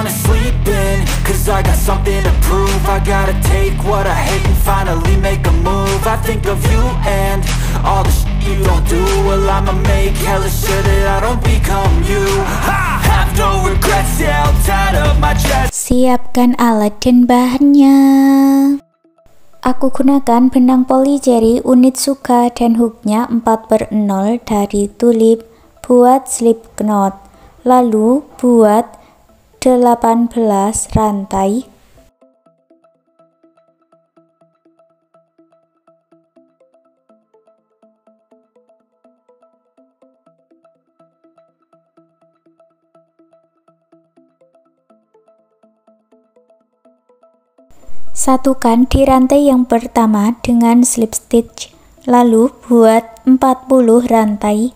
wanna sleep in, cause I got something to prove. I gotta take what I hate and finally make a move. I think of you and all the shit you don't do. Well, I'ma make hella sure that I don't become you. I have no regrets, yeah, I'll tie up my chest. Siapkan alat dan bahannya. Aku gunakan benang polyjerry unit Suka dan hooknya 4/0 dari Tulip buat slip knot. Lalu buat 18 rantai. Satukan di rantai yang pertama dengan slip stitch, lalu buat 40 rantai.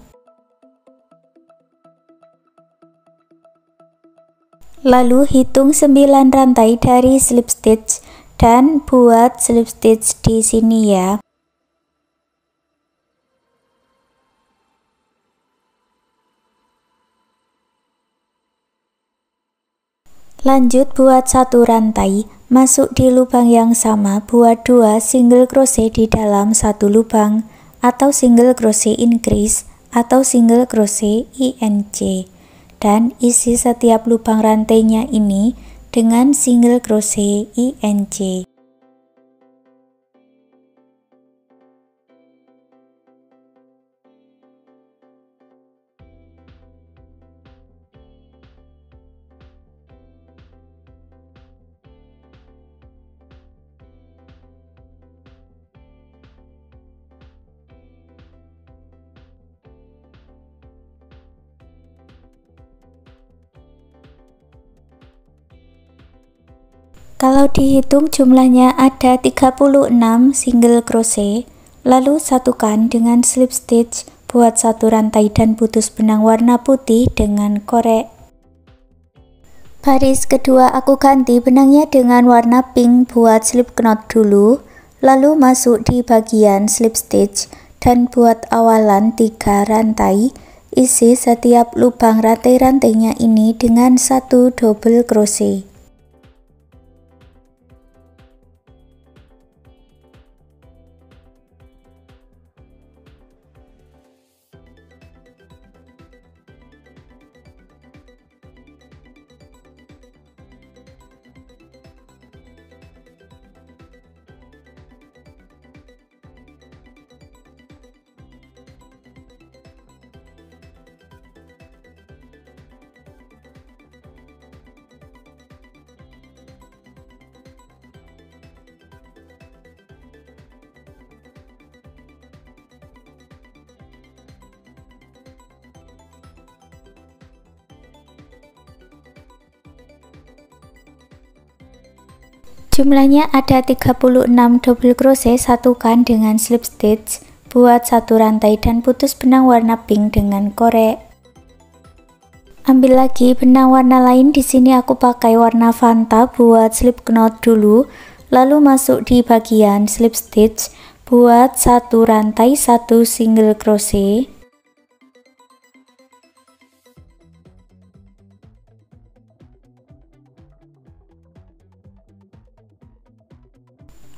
Lalu hitung 9 rantai dari slip stitch dan buat slip stitch di sini ya. Lanjut buat satu rantai, masuk di lubang yang sama, buat 2 single crochet di dalam satu lubang, atau single crochet increase atau single crochet INC, dan isi setiap lubang rantainya ini dengan single crochet INC. Kalau dihitung jumlahnya ada 36 single crochet, lalu satukan dengan slip stitch, buat satu rantai dan putus benang warna putih dengan korek. Baris kedua aku ganti benangnya dengan warna pink buat slip knot dulu, lalu masuk di bagian slip stitch dan buat awalan 3 rantai, isi setiap lubang rantai-rantainya ini dengan satu double crochet. Jumlahnya ada 36 double crochet, satukan dengan slip stitch, buat satu rantai dan putus benang warna pink dengan korek. Ambil lagi benang warna lain, di sini aku pakai warna Fanta buat slip knot dulu, lalu masuk di bagian slip stitch, buat satu rantai, satu single crochet.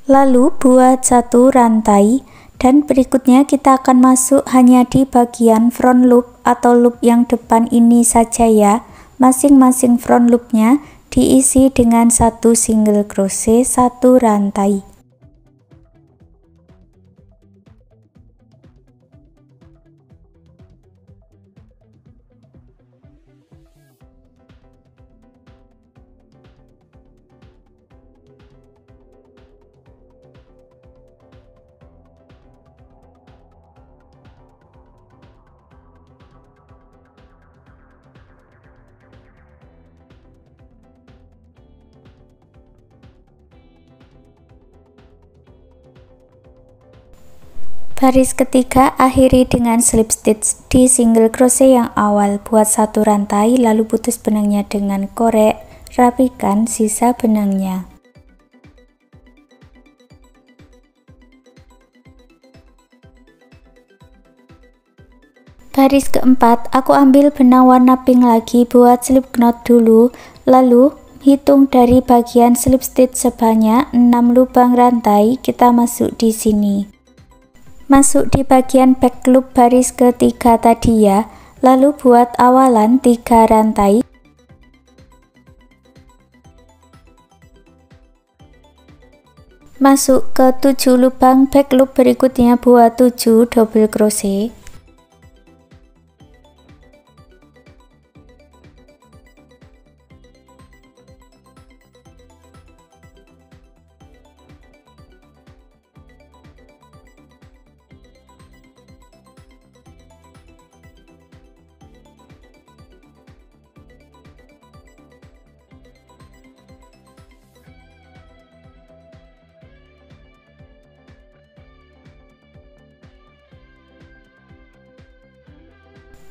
Lalu buat satu rantai, dan berikutnya kita akan masuk hanya di bagian front loop atau loop yang depan ini saja ya. Masing-masing front loopnya diisi dengan satu single crochet, satu rantai. Baris ketiga akhiri dengan slip stitch di single crochet yang awal, buat satu rantai lalu putus benangnya dengan korek, rapikan sisa benangnya. Baris keempat aku ambil benang warna pink lagi buat slip knot dulu, Lalu hitung dari bagian slip stitch sebanyak 6 lubang rantai, kita masuk di sini. Masuk di bagian back loop baris ketiga tadi ya. Lalu buat awalan 3 rantai. Masuk ke 7 lubang back loop berikutnya, buat 7 double crochet.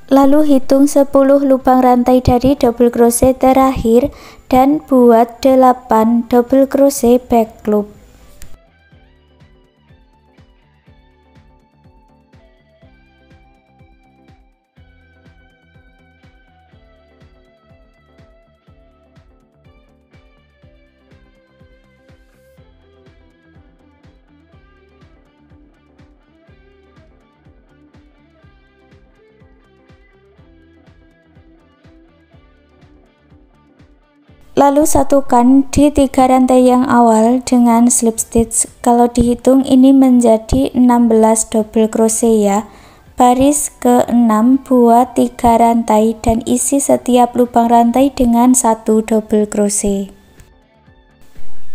Lalu hitung 10 lubang rantai dari double crochet terakhir dan buat 8 double crochet back loop. Lalu satukan di 3 rantai yang awal dengan slip stitch. Kalau dihitung ini menjadi 16 double crochet ya. Baris ke-6 buat 3 rantai dan isi setiap lubang rantai dengan 1 double crochet.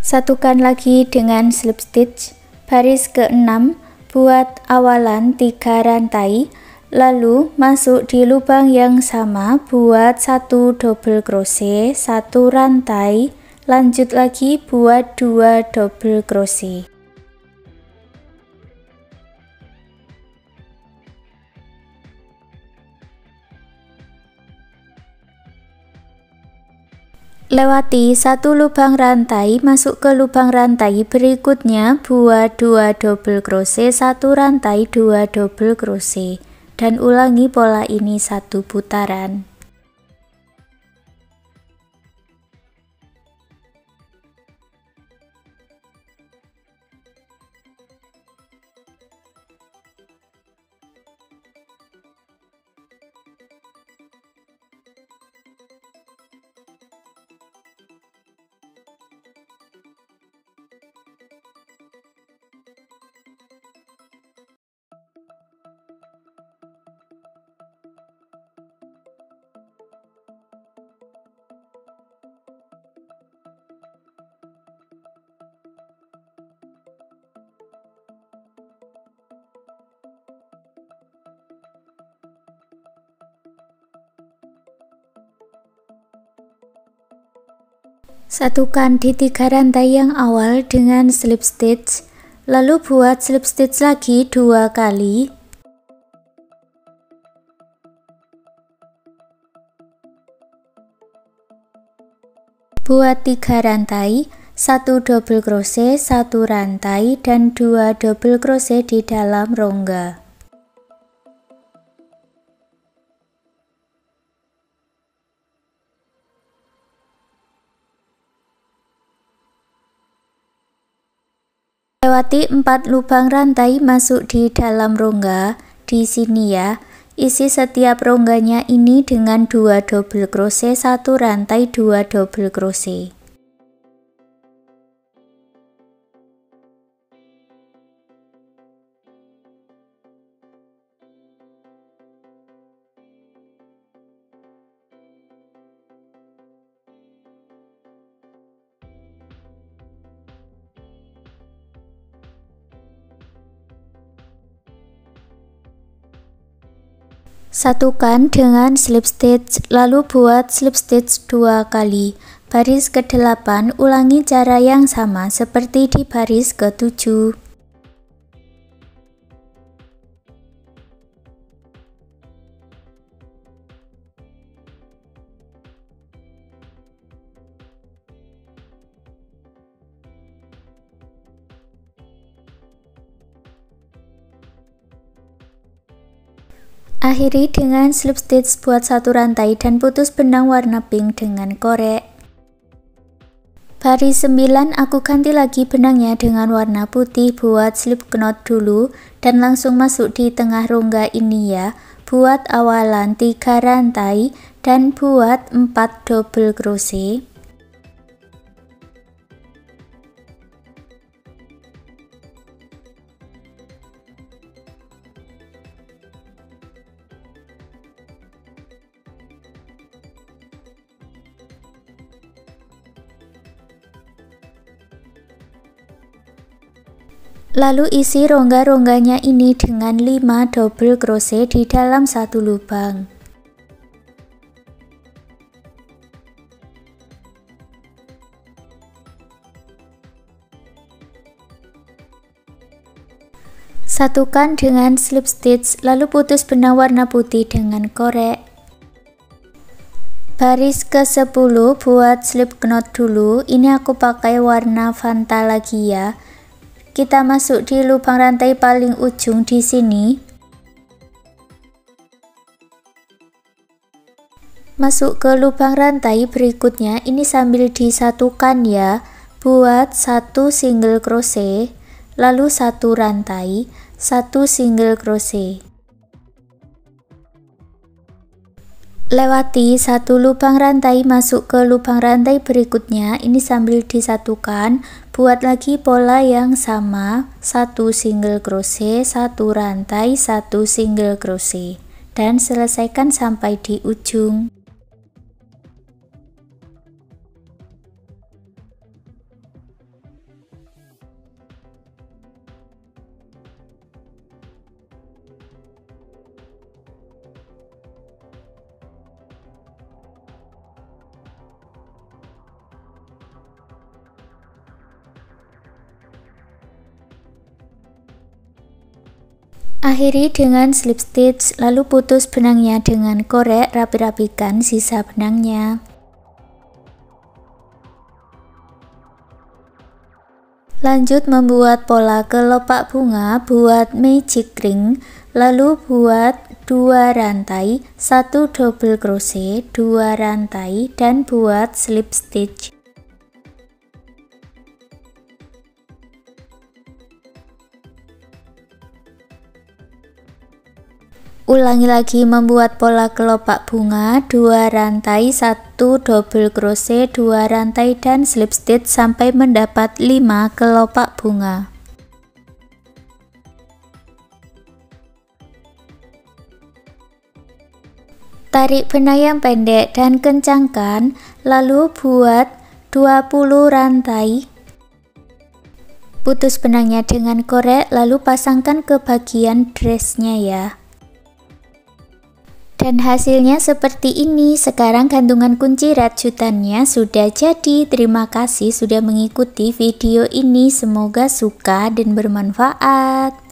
Satukan lagi dengan slip stitch. Baris ke-6 buat awalan 3 rantai. Lalu masuk di lubang yang sama, buat 1 double crochet, 1 rantai, lanjut lagi buat 2 double crochet. Lewati 1 lubang rantai, masuk ke lubang rantai berikutnya, buat 2 double crochet, 1 rantai, 2 double crochet. Dan ulangi pola ini 1 putaran. Satukan di 3 rantai yang awal dengan slip stitch, lalu buat slip stitch lagi 2 kali. Buat 3 rantai, 1 double crochet, 1 rantai, dan 2 double crochet di dalam rongga. Lewati 4 lubang rantai, masuk di dalam rongga di sini ya. Isi setiap rongganya ini dengan 2 double crochet, 1 rantai, 2 double crochet. Satukan dengan slip stitch, lalu buat slip stitch 2 kali. Baris ke-8, ulangi cara yang sama seperti di baris ke-7. Akhiri dengan slip stitch, buat 1 rantai dan putus benang warna pink dengan korek. Baris 9 aku ganti lagi benangnya dengan warna putih, buat slip knot dulu dan langsung masuk di tengah rongga ini ya. Buat awalan 3 rantai dan buat 4 double crochet. Lalu isi rongga-rongganya ini dengan 5 double crochet di dalam satu lubang. Satukan dengan slip stitch, lalu putus benang warna putih dengan korek. Baris ke-10 buat slip knot dulu. Ini aku pakai warna Fanta lagi ya. Kita masuk di lubang rantai paling ujung di sini. Masuk ke lubang rantai berikutnya, ini sambil disatukan ya. Buat 1 single crochet, lalu 1 rantai, 1 single crochet. Lewati 1 lubang rantai, masuk ke lubang rantai berikutnya, ini sambil disatukan, buat lagi pola yang sama, 1 single crochet, 1 rantai, 1 single crochet, dan selesaikan sampai di ujung. Akhiri dengan slip stitch, lalu putus benangnya dengan korek, rapi-rapikan sisa benangnya. Lanjut membuat pola kelopak bunga, buat magic ring, lalu buat 2 rantai, 1 double crochet, 2 rantai, dan buat slip stitch. Ulangi lagi membuat pola kelopak bunga, 2 rantai, 1 double crochet, 2 rantai, dan slip stitch sampai mendapat 5 kelopak bunga. Tarik benang yang pendek dan kencangkan, lalu buat 20 rantai. Putus benangnya dengan korek, lalu pasangkan ke bagian dressnya ya. Dan hasilnya seperti ini. Sekarang gantungan kunci rajutannya sudah jadi. Terima kasih sudah mengikuti video ini. Semoga suka dan bermanfaat.